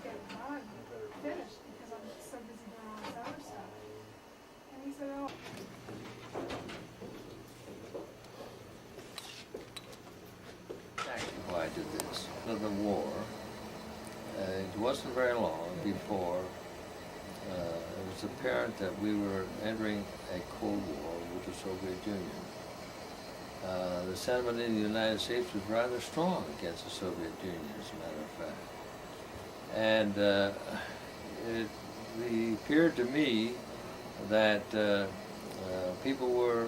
get done, finished, because I'm so busy doing all this other stuff. And he said, oh. Exactly why I did this. For the war, it wasn't very long before it was apparent that we were entering a Cold War with the Soviet Union. The sentiment in the United States was rather strong against the Soviet Union, as a matter of fact. And it appeared to me that people were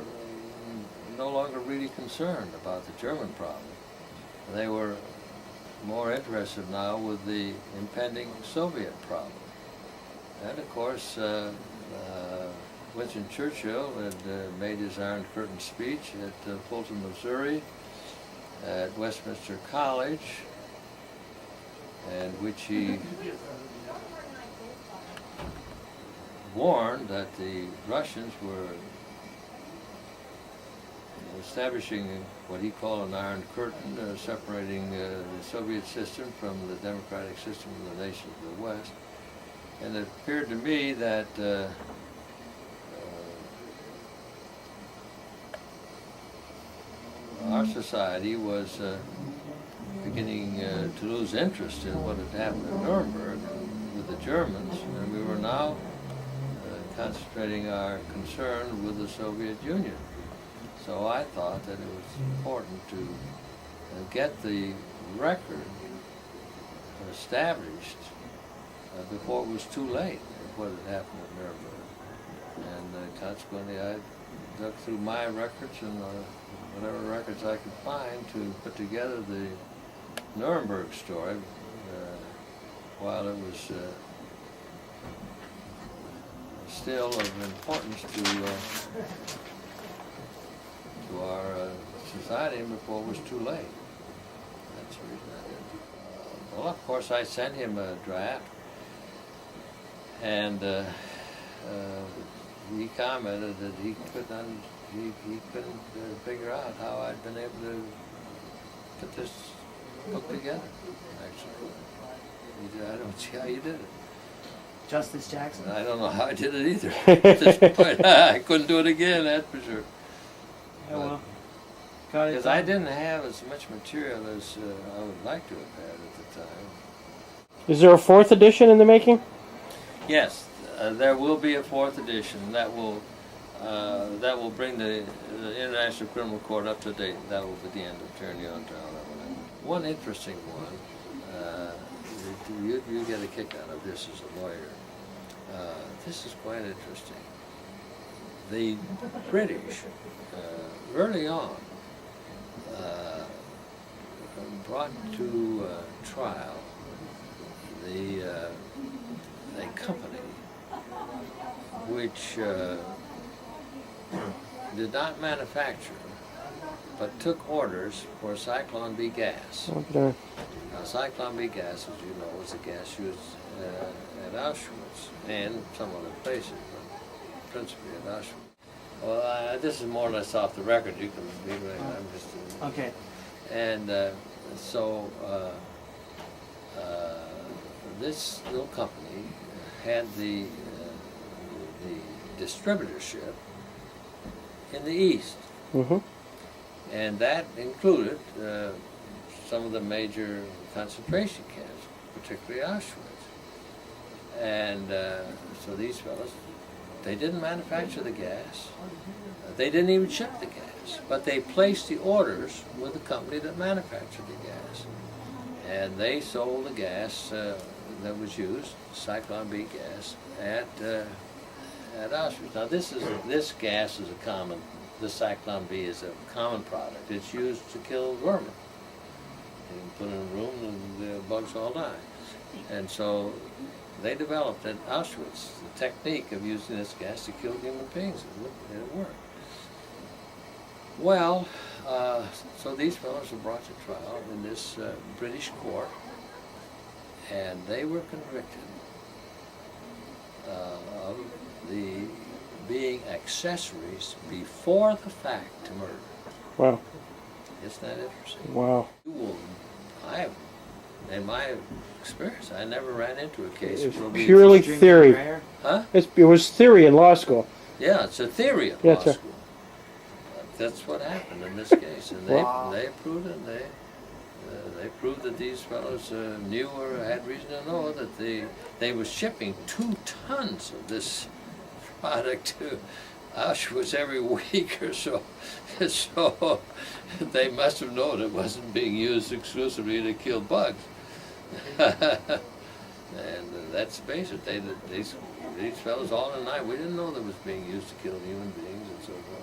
no longer really concerned about the German problem. They were more interested now with the impending Soviet problem. And of course, Winston Churchill had made his Iron Curtain speech at Fulton, Missouri, at Westminster College, in which he warned that the Russians were establishing what he called an Iron Curtain, separating the Soviet system from the democratic system of the nations of the West. And it appeared to me that our society was beginning to lose interest in what had happened in Nuremberg with the Germans, and we were now concentrating our concern with the Soviet Union. So I thought that it was important to get the record established before it was too late of what had happened at Nuremberg. And consequently, I dug through my records and whatever records I could find to put together the Nuremberg story while it was still of importance to our society and before it was too late. That's the reason I did it. Well, of course, I sent him a draft, and he commented that he couldn't figure out how I'd been able to put this book together, actually. He said, I don't see how you did it. Justice Jackson? I don't know how I did it either. At this point, I couldn't do it again, that's for sure. Yeah, well, because I didn't have as much material as I would like to have had at the time. Is there a fourth edition in the making? Yes, there will be a fourth edition that will bring the International Criminal Court up to date. That will be the end of Tyranny on Trial. One interesting one, you get a kick out of this as a lawyer. This is quite interesting. The British, early on, brought to trial a company which did not manufacture but took orders for Zyklon B gas. Okay. Now, Zyklon B gas, as you know, was a gas used at Auschwitz and some other places, but principally at Auschwitz. Well, this is more or less off the record. You can leave it. I'm just okay. And so this little company had the distributorship in the East. Mm-hmm. And that included some of the major concentration camps, particularly Auschwitz. And so these fellows, they didn't manufacture the gas. They didn't even ship the gas. But they placed the orders with the company that manufactured the gas. And they sold the gas that was used, Zyklon B gas, at Auschwitz. Now this gas is a common, the Zyklon B is a common product. It's used to kill vermin. You can put it in a room and the bugs all die. And so they developed at Auschwitz the technique of using this gas to kill human beings, and it worked. Well, so these fellows were brought to trial in this British court, and they were convicted of being accessories before the fact to murder. Wow. Isn't that interesting? Wow. I have in my experience, I never ran into a case It's where we... purely Drinking theory. rare? Huh? It was theory in law school. Yeah, it's a theory of Yeah, law it's a- school. That's what happened in this case, and Wow. they proved it. They proved that these fellows knew or had reason to know that they were shipping 2 tons of this product to Auschwitz every week or so. So they must have known it wasn't being used exclusively to kill bugs. And that's basic. These fellows all in the night, we didn't know that it was being used to kill human beings and so forth.